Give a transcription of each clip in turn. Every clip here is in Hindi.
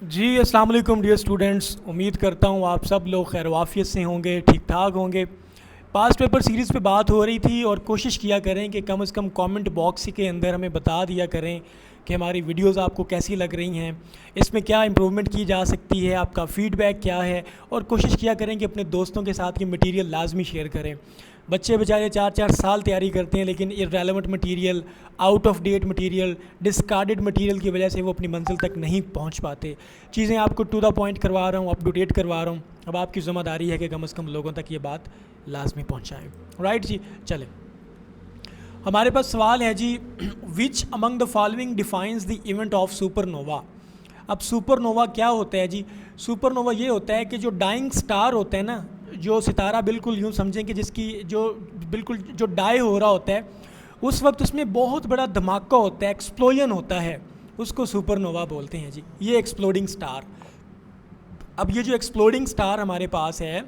जी अस्सलाम वालेकुम डियर स्टूडेंट्स, उम्मीद करता हूँ आप सब लोग खैर वाफियत से होंगे, ठीक ठाक होंगे। पास्ट पेपर सीरीज़ पे बात हो रही थी और कोशिश किया करें कि कम से कम कमेंट बॉक्स के अंदर हमें बता दिया करें कि हमारी वीडियोस आपको कैसी लग रही हैं, इसमें क्या इम्प्रूवमेंट की जा सकती है, आपका फ़ीडबैक क्या है। और कोशिश किया करें कि अपने दोस्तों के साथ ये मटेरियल लाजमी शेयर करें। बच्चे बेचारे 4-4 साल तैयारी करते हैं लेकिन irrelevant material, out of date material, discarded material की वजह से वो अपनी मंजिल तक नहीं पहुंच पाते। चीज़ें आपको टू द पॉइंट करवा रहा हूँ, अप टू डेट करवा रहा हूँ। अब आपकी ज़िम्मेदारी है कि कम से कम लोगों तक ये बात लाजमी पहुँचाएँ। राइट जी, चलें। हमारे पास सवाल है जी, which among the following defines the event of supernova. अब सुपरनोवा क्या होता है जी? सुपरनोवा ये होता है कि जो डाइंग स्टार होता है ना, जो सितारा बिल्कुल यूँ समझें कि जिसकी जो बिल्कुल जो डाई हो रहा होता है, उस वक्त उसमें बहुत बड़ा धमाका होता है, एक्सप्लोजन होता है, उसको सुपरनोवा बोलते हैं जी। ये एक्सप्लोडिंग स्टार। अब ये जो एक्सप्लोडिंग स्टार हमारे पास है,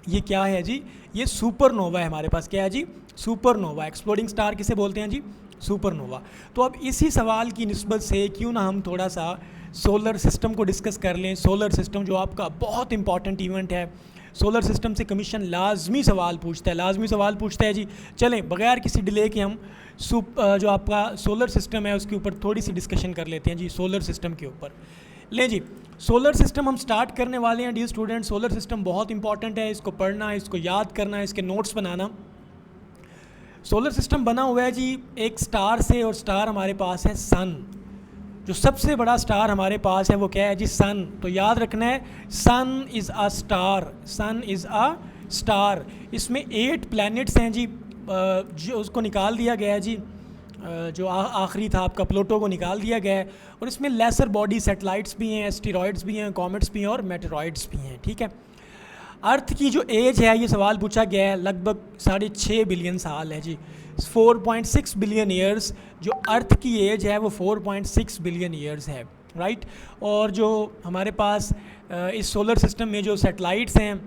ये क्या है जी? ये सुपरनोवा है हमारे पास। क्या है जी? सुपरनोवा। एक्सप्लोडिंग स्टार किसे बोलते हैं जी? सुपरनोवा। तो अब इसी सवाल की निस्बत से क्यों ना हम थोड़ा सा सोलर सिस्टम को डिस्कस कर लें। सोलर सिस्टम जो आपका बहुत इंपॉर्टेंट इवेंट है, सोलर सिस्टम से कमीशन लाजमी सवाल पूछता है जी। चलें, बगैर किसी डिले के हम जो आपका सोलर सिस्टम है उसके ऊपर थोड़ी सी डिस्कशन कर लेते हैं जी। सोलर सिस्टम के ऊपर लें जी। सोलर सिस्टम हम स्टार्ट करने वाले हैं डियर स्टूडेंट। सोलर सिस्टम बहुत इंपॉर्टेंट है, इसको पढ़ना, इसको याद करना, इसके नोट्स बनाना। सोलर सिस्टम बना हुआ है जी एक स्टार से, और स्टार हमारे पास है सन। जो सबसे बड़ा स्टार हमारे पास है वो क्या है जी? सन। तो याद रखना है, sun is a star, sun is a star. इसमें 8 प्लैनेट्स हैं जी, जो उसको निकाल दिया गया है जी। जो आखिरी था आपका प्लूटो को निकाल दिया गया है। और इसमें लेसर बॉडी सैटेलाइट्स भी हैं, एस्टेरॉइड्स भी हैं, कॉमेट्स भी हैं और मेटेरॉइड्स भी हैं। ठीक है। अर्थ की जो एज है, ये सवाल पूछा गया है, लगभग 6.5 बिलियन साल है जी। 4.6 बिलियन ईयर्स जो अर्थ की एज है वो 4.6 बिलियन ईयर्स है। राइट। और जो हमारे पास इस सोलर सिस्टम में जो सैटेलाइट्स हैं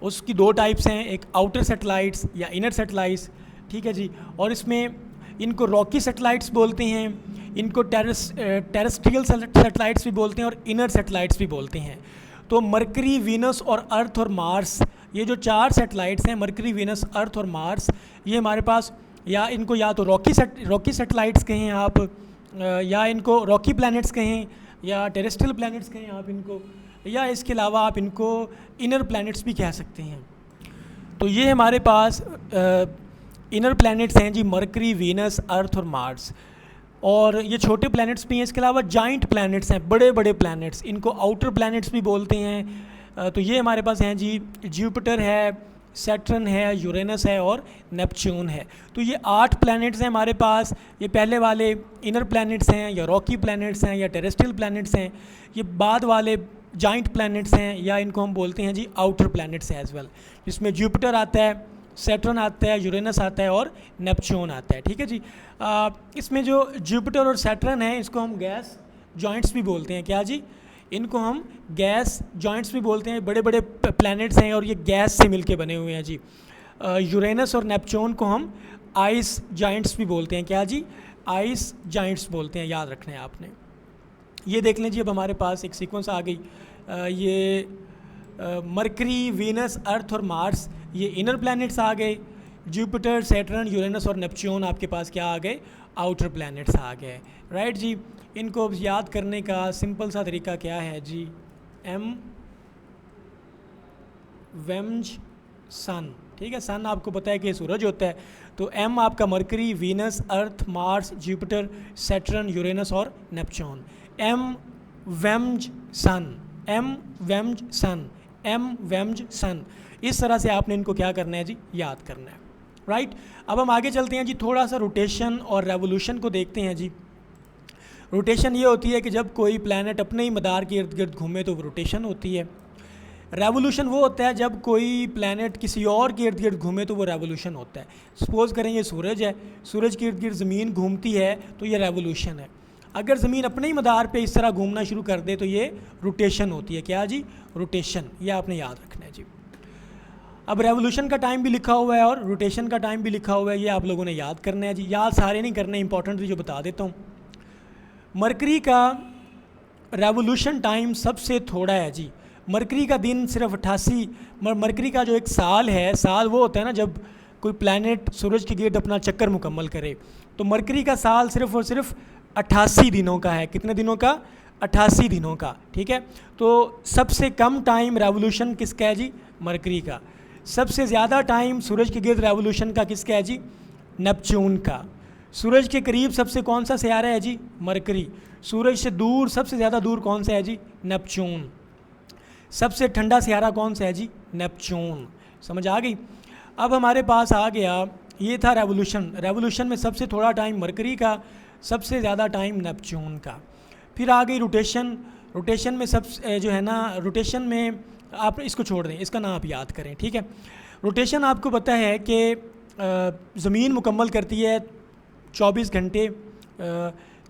उसकी 2 टाइप्स हैं, एक आउटर सैटेलाइट्स या इनर सैटेलाइट्स। ठीक है जी। और इसमें इनको रॉकी सैटेलाइट्स बोलते हैं, इनको टेरेस्ट्रियल सैटेलाइट्स भी बोलते हैं और इनर सैटेलाइट्स भी बोलते हैं। तो मरकरी, वीनस और अर्थ और मार्स, ये जो 4 सैटेलाइट्स हैं, मरकरी, वीनस, अर्थ और मार्स, ये हमारे पास या इनको या तो रॉकी सैटेलाइट्स कहें आप, या इनको रॉकी प्लैनेट्स कहें, या टेरेस्ट्रियल प्लैनेट्स कहें आप इनको, या इसके अलावा आप इनको इनर प्लैनेट्स भी कह सकते हैं। तो ये हमारे पास इनर प्लैनेट्स हैं जी, मरकरी, वीनस, अर्थ और मार्स। और ये छोटे प्लैनेट्स भी हैं। इसके अलावा जाइंट प्लैनेट्स हैं, बड़े बड़े प्लैनेट्स, इनको आउटर प्लैनेट्स भी बोलते हैं। तो ये हमारे पास हैं जी, जुपिटर है, सैटर्न है, यूरेनस है और नेपच्यून है। तो ये 8 प्लैनेट्स हैं हमारे पास। ये पहले वाले इनर प्लैनेट्स हैं या रॉकी प्लैनेट्स हैं या टेरेस्ट्रियल प्लैनेट्स हैं। ये बाद वाले जाइंट प्लैनेट्स हैं या इनको हम बोलते हैं जी आउटर प्लैनेट्स एज वेल, जिसमें जुपिटर आता है, सैटर्न आता है, यूरेनस आता है और नेपच्यून आता है। ठीक है जी। इसमें जो जुपिटर और सैटर्न है इसको हम गैस जॉइंट्स भी बोलते हैं। क्या जी? इनको हम गैस जॉइंट्स भी बोलते हैं। बड़े बड़े प्लैनेट्स हैं और ये गैस से मिलके बने हुए हैं जी। यूरेनस और नेपच्यून को हम आइस जॉइंट्स भी बोलते हैं। क्या जी? आइस जॉइंट्स बोलते हैं, याद रखना है आपने। ये देख लें जी, अब हमारे पास एक सीक्वेंस आ गई। ये मरकरी, वीनस, अर्थ और मार्स, ये इनर प्लैनेट्स आ गए। जुपिटर, सैटर्न, यूरेनस और नेपच्यून आपके पास क्या आ गए? आउटर प्लैनेट्स आ गए। राइट जी। इनको अब याद करने का सिंपल सा तरीका क्या है जी? एम वेम्ज सन। ठीक है। सन आपको पता है कि सूरज होता है। तो एम आपका मरकरी, वीनस, अर्थ, मार्स, जुपिटर, सैटर्न, यूरेनस और नेपच्यून। एम वेम्ज सन, एम वेम्ज सन, एम वेम्ज सन। इस तरह से आपने इनको क्या करना है जी? याद करना है। राइट। अब हम आगे चलते हैं जी, थोड़ा सा रोटेशन और रेवोल्यूशन को देखते हैं जी। रोटेशन ये होती है कि जब कोई प्लैनेट अपने ही मदार के इर्द गिर्द घूमे तो वो रोटेशन होती है। रेवोल्यूशन वो होता है जब कोई प्लैनेट किसी और के इर्द गिर्द घूमे तो वो रेवोल्यूशन होता है। सपोज़ करें ये सूरज है, सूरज के इर्द गिर्द ज़मीन घूमती है तो ये रेवोल्यूशन है। अगर ज़मीन अपने ही मदार पे इस तरह घूमना शुरू कर दे तो ये रोटेशन होती है। क्या जी? रोटेशन। ये आपने याद रखना है जी। अब रेवोल्यूशन का टाइम भी लिखा हुआ है और रोटेशन का टाइम भी लिखा हुआ है, ये आप लोगों ने याद करना है जी। याद सारे नहीं करने, इंपॉर्टेंट जो बता देता हूँ। मरकरी का रेवोल्यूशन टाइम सबसे थोड़ा है जी। मरकरी का दिन सिर्फ 88, मरकरी का जो एक साल है, साल वो होता है ना जब कोई प्लैनेट सूरज के गिर्द अपना चक्कर मुकम्मल करे, तो मरकरी का साल सिर्फ और सिर्फ 88 दिनों का है। कितने दिनों का? 88 दिनों का, ठीक है। तो सबसे कम टाइम रेवोल्यूशन किसका है जी? मरकरी का। सबसे ज़्यादा टाइम सूरज के गिर्द रेवोल्यूशन का किसका है जी? नेपच्यून का। सूरज के करीब सबसे कौन सा सियारा है जी? मरकरी। सूरज से दूर सबसे ज़्यादा दूर कौन सा है जी? नेपच्यून। सबसे ठंडा सियारा कौन सा है जी? नेपच्यून। समझ आ गई? अब हमारे पास आ गया, ये था रेवोल्यूशन। रेवोल्यूशन में सबसे थोड़ा टाइम मरकरी का, सबसे ज़्यादा टाइम नेपच्यून का। फिर आ गई रोटेशन। रोटेशन में सब जो है ना, रोटेशन में आप इसको छोड़ दें, इसका नाम आप याद करें, ठीक है। रोटेशन आपको पता है कि ज़मीन मुकम्मल करती है 24 घंटे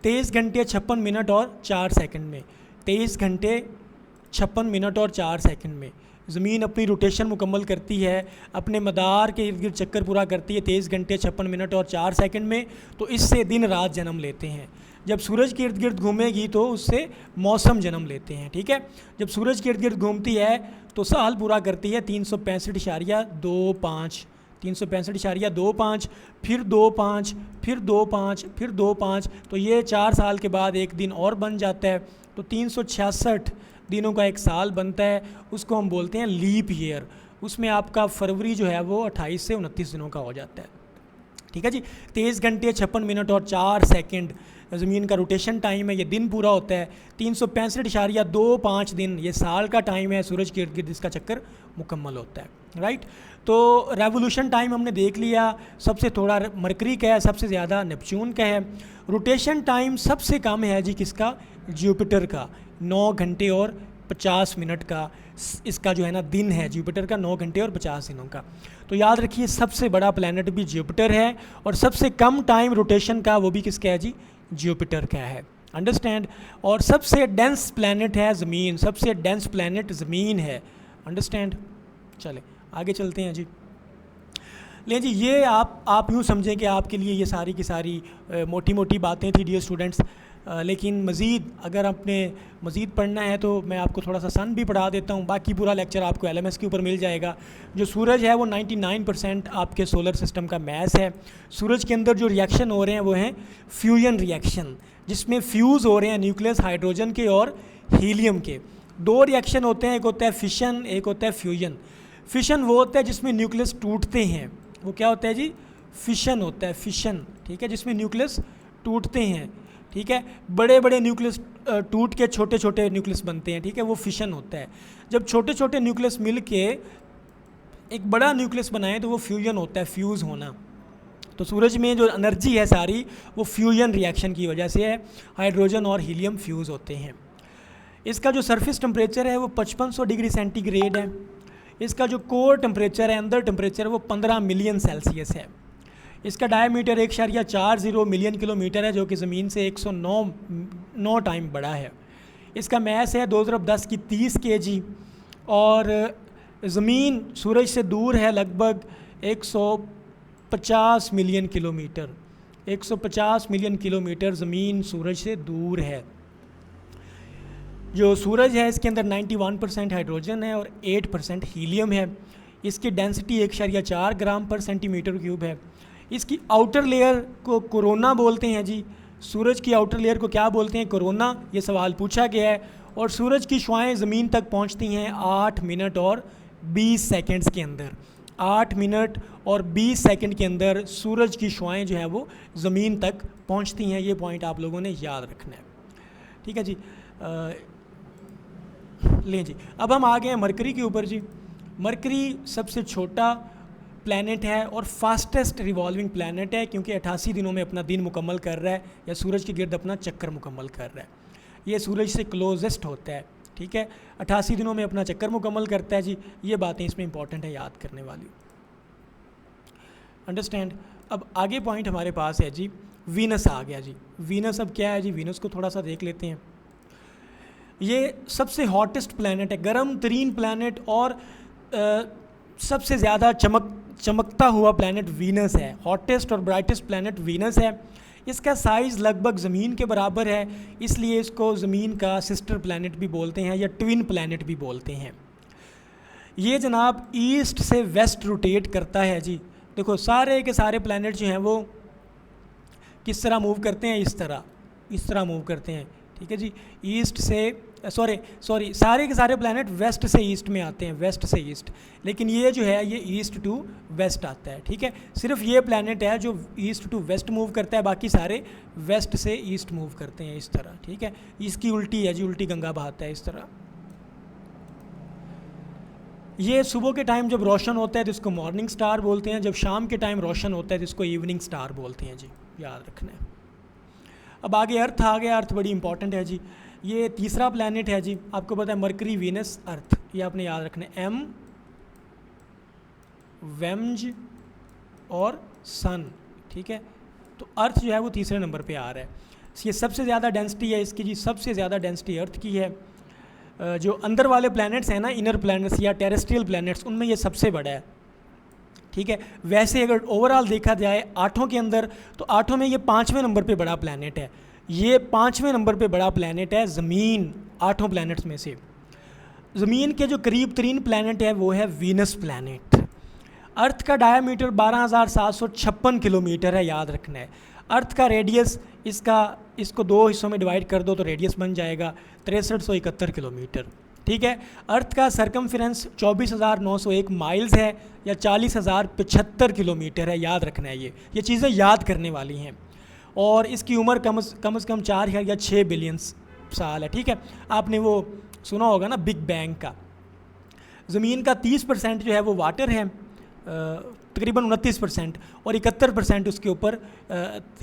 23 घंटे 56 मिनट और 4 सेकंड में। 23 घंटे 56 मिनट और 4 सेकंड में ज़मीन अपनी रोटेशन मुकम्मल करती है, अपने मदार के इर्द गिर्द चक्कर पूरा करती है 23 घंटे 56 मिनट और 4 सेकंड में। तो इससे दिन रात जन्म लेते हैं। जब सूरज के इर्द गिर्द घूमेगी तो उससे मौसम जन्म लेते हैं, ठीक है। जब सूरज के इर्द गिर्द घूमती है तो साल पूरा करती है 365.25, 365.25, फिर 25, फिर 25, फिर 25, तो ये 4 साल के बाद एक दिन और बन जाता है, तो 366 दिनों का एक साल बनता है। उसको हम बोलते हैं लीप ईयर। उसमें आपका फरवरी जो है वो 28 से 29 दिनों का हो जाता है, ठीक है जी। 23 घंटे 56 मिनट और 4 सेकंड ज़मीन का रोटेशन टाइम है, ये दिन पूरा होता है। 365.25 दिन ये साल का टाइम है, सूरज के इर्द गिर्द इसका चक्कर मुकम्मल होता है, राइट। तो रेवोल्यूशन टाइम हमने देख लिया, सबसे थोड़ा मरकरी का है, सबसे ज़्यादा नेपच्यून का है। रोटेशन टाइम सबसे कम है जी किसका? जुपिटर का, 9 घंटे और 50 मिनट का इसका जो है ना दिन है जुपिटर का, 9 घंटे और 50 दिनों का। तो याद रखिए सबसे बड़ा प्लैनेट भी जुपिटर है और सबसे कम टाइम रोटेशन का वो भी किसका है जी? जुपिटर का है। अंडरस्टैंड? और सबसे डेंस प्लैनेट है ज़मीन, सबसे डेंस प्लैनेट ज़मीन है। अंडरस्टैंड? चले आगे चलते हैं जी। ले जी, ये आप यूँ समझें कि आपके लिए ये सारी की सारी मोटी मोटी बातें थी डियर स्टूडेंट्स। लेकिन मज़ीद अगर आपने मज़ीद पढ़ना है तो मैं आपको थोड़ा सा सन भी पढ़ा देता हूँ। बाकी पूरा लेक्चर आपको LMS के ऊपर मिल जाएगा। जो सूरज है वो 99% आपके सोलर सिस्टम का मैस है। सूरज के अंदर जो रिएक्शन हो रहे हैं वो हैं फ्यूजन रिएक्शन, जिसमें फ्यूज़ हो रहे हैं न्यूक्लियस हाइड्रोजन के और हीलियम के। 2 रिएक्शन होते हैं, एक होता है फिशन, एक होता है फ्यूजन। फिशन वो होता है जिसमें न्यूक्लियस टूटते हैं, वो क्या होता है जी? फिशन होता है, फिशन, ठीक है, जिसमें न्यूक्लियस टूटते हैं, ठीक है। बड़े बड़े न्यूक्लियस टूट के छोटे छोटे न्यूक्लियस बनते हैं, ठीक है, वो फिशन होता है। जब छोटे छोटे न्यूक्लियस मिल के एक बड़ा न्यूक्लियस बनाएं तो वो फ्यूजन होता है, फ्यूज़ होना। तो सूरज में जो एनर्जी है सारी वो फ्यूजन रिएक्शन की वजह से है, हाइड्रोजन और हीलियम फ्यूज़ होते हैं। इसका जो सरफेस टेम्परेचर है वो 5500 डिग्री सेंटीग्रेड है। इसका जो कोर टेम्परेचर है, अंदर टेम्परेचर, वो 15 मिलियन सेल्सियस है। इसका डायमीटर 1.40 मिलियन किलोमीटर है, जो कि ज़मीन से 109 टाइम बड़ा है। इसका मैस है 2×10⁻³ kg और ज़मीन सूरज से दूर है लगभग 150 मिलियन किलोमीटर। 150 मिलियन किलोमीटर ज़मीन सूरज से दूर है। जो सूरज है इसके अंदर 91% हाइड्रोजन है और 8% हीलियम है। इसकी डेंसिटी 1.4 ग्राम पर सेंटीमीटर क्यूब है। इसकी आउटर लेयर को कोरोना बोलते हैं जी। सूरज की आउटर लेयर को क्या बोलते हैं? कोरोना। ये सवाल पूछा गया है। और सूरज की शुआएं ज़मीन तक पहुंचती हैं 8 मिनट और 20 सेकंड्स के अंदर। 8 मिनट और 20 सेकंड के अंदर सूरज की शुआएं जो है वो ज़मीन तक पहुंचती हैं। ये पॉइंट आप लोगों ने याद रखना है, ठीक है जी। लें जी, अब हम आ गए हैं मरकरी के ऊपर जी। मरकरी सबसे छोटा प्लैनेट है और फास्टेस्ट रिवॉल्विंग प्लैनेट है, क्योंकि 88 दिनों में अपना दिन मुकम्मल कर रहा है या सूरज के गिर्द अपना चक्कर मुकम्मल कर रहा है। ये सूरज से क्लोजेस्ट होता है, ठीक है। 88 दिनों में अपना चक्कर मुकम्मल करता है जी। ये बातें इसमें इंपॉर्टेंट है, याद करने वाली। अंडरस्टैंड? अब आगे पॉइंट हमारे पास है जी, वीनस आ गया जी। वीनस अब क्या है जी? वीनस को थोड़ा सा देख लेते हैं। ये सबसे हॉटेस्ट प्लैनेट है, गर्म तरीन प्लैनेट और सबसे ज़्यादा चमकता हुआ प्लैनेट वीनस है। हॉटेस्ट और ब्राइटेस्ट प्लैनेट वीनस है। इसका साइज़ लगभग ज़मीन के बराबर है, इसलिए इसको ज़मीन का सिस्टर प्लैनेट भी बोलते हैं या ट्विन प्लैनेट भी बोलते हैं। ये जनाब ईस्ट से वेस्ट रोटेट करता है जी। देखो सारे के सारे प्लैनेट जो हैं वो किस तरह मूव करते हैं, इस तरह मूव करते हैं, ठीक है जी। ईस्ट से सॉरी सारे के सारे प्लैनेट वेस्ट से ईस्ट में आते हैं, वेस्ट से ईस्ट, लेकिन ये जो है ये ईस्ट टू वेस्ट आता है, ठीक है। सिर्फ ये प्लैनेट है जो ईस्ट टू वेस्ट मूव करता है, बाकी सारे वेस्ट से ईस्ट मूव करते हैं इस तरह, ठीक है। इसकी उल्टी है जी, उल्टी गंगा बहाता है इस तरह। ये सुबह के टाइम जब रोशन होता है तो इसको मॉर्निंग स्टार बोलते हैं, जब शाम के टाइम रोशन होता है तो इसको इवनिंग स्टार बोलते हैं जी, याद रखना है। अब आगे अर्थ आ गया, अर्थ बड़ी इंपॉर्टेंट है जी। ये तीसरा प्लैनेट है जी, आपको पता है मरकरी, वीनस, अर्थ, ये आपने याद रखना है। एम, वेम्ज और सन, ठीक है। तो अर्थ जो है वो तीसरे नंबर पे आ रहा है। ये सबसे ज़्यादा डेंसिटी है इसकी जी, सबसे ज़्यादा डेंसिटी अर्थ की है। जो अंदर वाले प्लैनेट्स हैं ना, इनर प्लैनेट्स या टेरेस्ट्रियल प्लैनेट्स, उनमें ये सबसे बड़ा है, ठीक है। वैसे अगर ओवरऑल देखा जाए आठों के अंदर, तो आठों में ये 5वें नंबर पे बड़ा प्लैनेट है। ये 5वें नंबर पे बड़ा प्लैनेट है ज़मीन, आठों प्लैनेट्स में से। ज़मीन के जो करीब तरीन प्लैनेट है वो है वीनस प्लैनेट। अर्थ का डायामीटर 12,756 किलोमीटर है, याद रखना है। अर्थ का रेडियस इसको 2 हिस्सों में डिवाइड कर दो तो रेडियस बन जाएगा 6371 किलोमीटर, ठीक है। अर्थ का सरकमफेरेंस 24,901 माइल्स है या 40,075 किलोमीटर है, याद रखना है। ये चीज़ें याद करने वाली हैं। और इसकी उम्र कम से कम 4 या 6 बिलियन साल है, ठीक है। आपने वो सुना होगा ना बिग बैंग का। ज़मीन का 30% जो है वो वाटर है, तकरीबन 29%, और 71% उसके ऊपर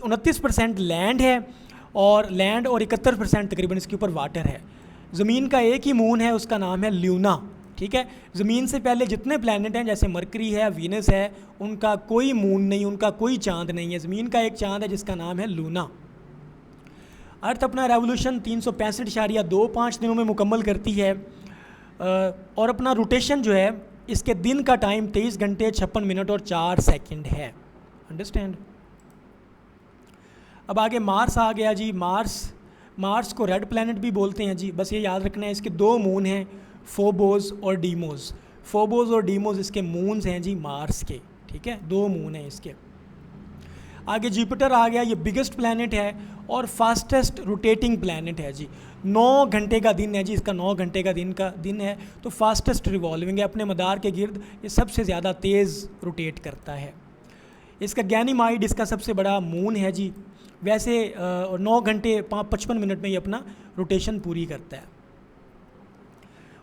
29% लैंड है, और 71% तकरीबन इसके ऊपर वाटर है। ज़मीन का एक ही मून है, उसका नाम है ल्यूना, ठीक है। ज़मीन से पहले जितने प्लैनेट हैं जैसे मरकरी है, वीनस है, उनका कोई मून नहीं, उनका कोई चांद नहीं है। ज़मीन का एक चांद है जिसका नाम है लूना। अर्थ अपना रेवोल्यूशन 365.25 दिनों में मुकम्मल करती है, और अपना रोटेशन जो है इसके दिन का टाइम 23 घंटे 56 मिनट और 4 सेकंड है। अंडरस्टैंड। अब आगे मार्स आ गया जी। मार्स को रेड प्लैनेट भी बोलते हैं जी, बस ये याद रखना है। इसके 2 मून हैं, फोबोस और डीमोस। फोबोस और डीमोस इसके मून्स हैं जी मार्स के, ठीक है। 2 मून हैं इसके। आगे जुपिटर आ गया, ये बिगेस्ट प्लैनेट है और फास्टेस्ट रोटेटिंग प्लैनेट है जी। 9 घंटे का दिन है जी इसका, 9 घंटे का दिन है, तो फास्टेस्ट रिवॉल्विंग है, अपने मदार के गिर्द ये सबसे ज़्यादा तेज़ रोटेट करता है। इसका गैनीमाइड इसका सबसे बड़ा मून है जी। वैसे 9 घंटे 55 मिनट में ये अपना रोटेशन पूरी करता है।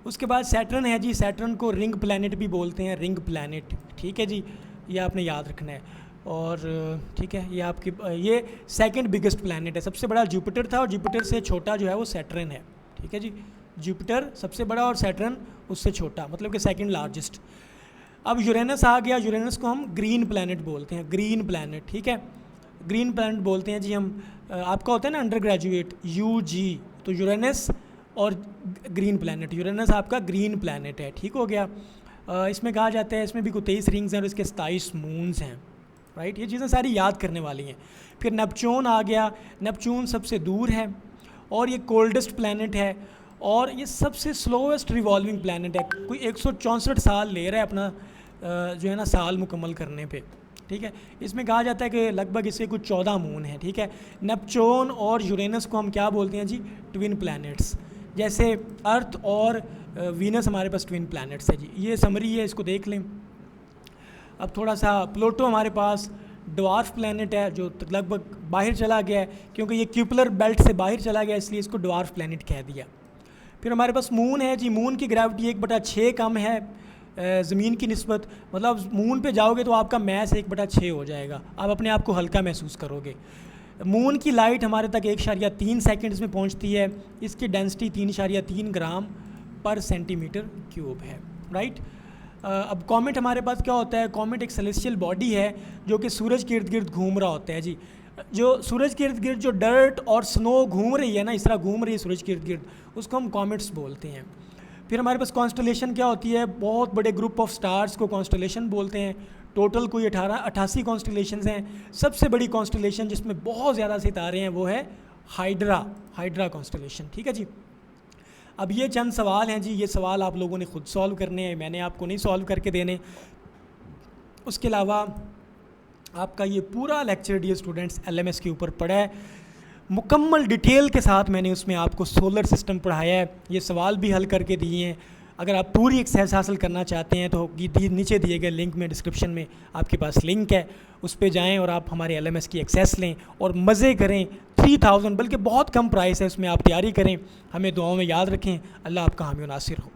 उसके बाद सैटर्न है जी। सैटर्न को रिंग प्लैनेट भी बोलते हैं, रिंग प्लैनेट, ठीक है जी, ये आपने याद रखना है। और ठीक है, ये सेकंड बिगेस्ट प्लैनेट है। सबसे बड़ा जुपिटर था और जुपिटर से छोटा जो है वो सैटर्न है, ठीक है जी। जुपिटर सबसे बड़ा और सैटर्न उससे छोटा, मतलब कि सेकंड लार्जेस्ट। अब यूरेनस आ गया। यूरेनस को हम ग्रीन प्लैनेट बोलते हैं, ग्रीन प्लैनेट, ठीक है। ग्रीन प्लैनेट बोलते हैं जी हम। आपका होता है ना अंडर ग्रेजुएट UG, तो यूरेनस और ग्रीन प्लैनेट, यूरेनस आपका ग्रीन प्लैनेट है, ठीक हो गया। इसमें कहा जाता है इसमें भी कोई 23 रिंग्स हैं और इसके 27 मून्स हैं, राइट। ये चीज़ें सारी याद करने वाली हैं। फिर नेपच्यून आ गया। नेपच्यून सबसे दूर है और ये कोल्डेस्ट प्लैनेट है और ये सबसे स्लोएस्ट रिवॉल्विंग प्लैनेट है। कोई 164 साल ले रहा है अपना जो है ना साल मुकम्मल करने पे, ठीक है। इसमें कहा जाता है कि लगभग इसके कुछ 14 मून हैं, ठीक है। नेपच्यून और यूरेनस को हम क्या बोलते हैं जी, ट्विन प्लैनेट्स। जैसे अर्थ और वीनस हमारे पास ट्विन प्लैनेट्स है जी। ये समरी है, इसको देख लें। अब थोड़ा सा प्लूटो हमारे पास ड्वार्फ प्लैनेट है जो लगभग बाहर चला गया है, क्योंकि ये क्यूपलर बेल्ट से बाहर चला गया इसलिए इसको ड्वार्फ प्लैनेट कह दिया। फिर हमारे पास मून है जी। मून की ग्रेविटी 1/6 कम है ज़मीन की निस्बत, मतलब मून पे जाओगे तो आपका मैस 1/6 हो जाएगा, आप अपने आप को हल्का महसूस करोगे। मून की लाइट हमारे तक 1.3 सेकंड्स में पहुंचती है। इसकी डेंसिटी 3.3 ग्राम पर सेंटीमीटर क्यूब है, राइट। अब कॉमेट हमारे पास क्या होता है, कॉमेट एक सेलेस्टियल बॉडी है जो कि सूरज के इर्द गिर्द घूम रहा होता है जी। जो सूरज के इर्द गिर्द जो डर्ट और स्नो घूम रही है ना, इस तरह घूम रही है सूरज के इर्द गिर्द, उसको हम कॉमेट्स बोलते हैं। फिर हमारे पास कॉन्स्टलेशन क्या होती है, बहुत बड़े ग्रुप ऑफ स्टार्स को कॉन्स्टलेशन बोलते हैं। टोटल कोई 88 कॉन्स्टलेशंस हैं। सबसे बड़ी कॉन्स्टलेशन जिसमें बहुत ज़्यादा सितारे हैं वो है हाइड्रा कॉन्स्टलेशन। ठीक है जी। अब ये चंद सवाल हैं जी, ये सवाल आप लोगों ने ख़ुद सॉल्व करने हैं, मैंने आपको नहीं सॉल्व करके देने। उसके अलावा आपका ये पूरा लेक्चर डियर स्टूडेंट्स LMS के ऊपर पढ़ा है, मुकम्मल डिटेल के साथ मैंने उसमें आपको सोलर सिस्टम पढ़ाया है, ये सवाल भी हल करके दिए हैं। अगर आप पूरी एक्सेस हासिल करना चाहते हैं तो नीचे दिए गए लिंक में, डिस्क्रिप्शन में आपके पास लिंक है, उस पर जाएं और आप हमारे LMS की एक्सेस लें और मज़े करें। 3000 बल्कि बहुत कम प्राइस है, उसमें आप तैयारी करें। हमें दुआओं में याद रखें। अल्लाह आपका हामी और नासिर हो।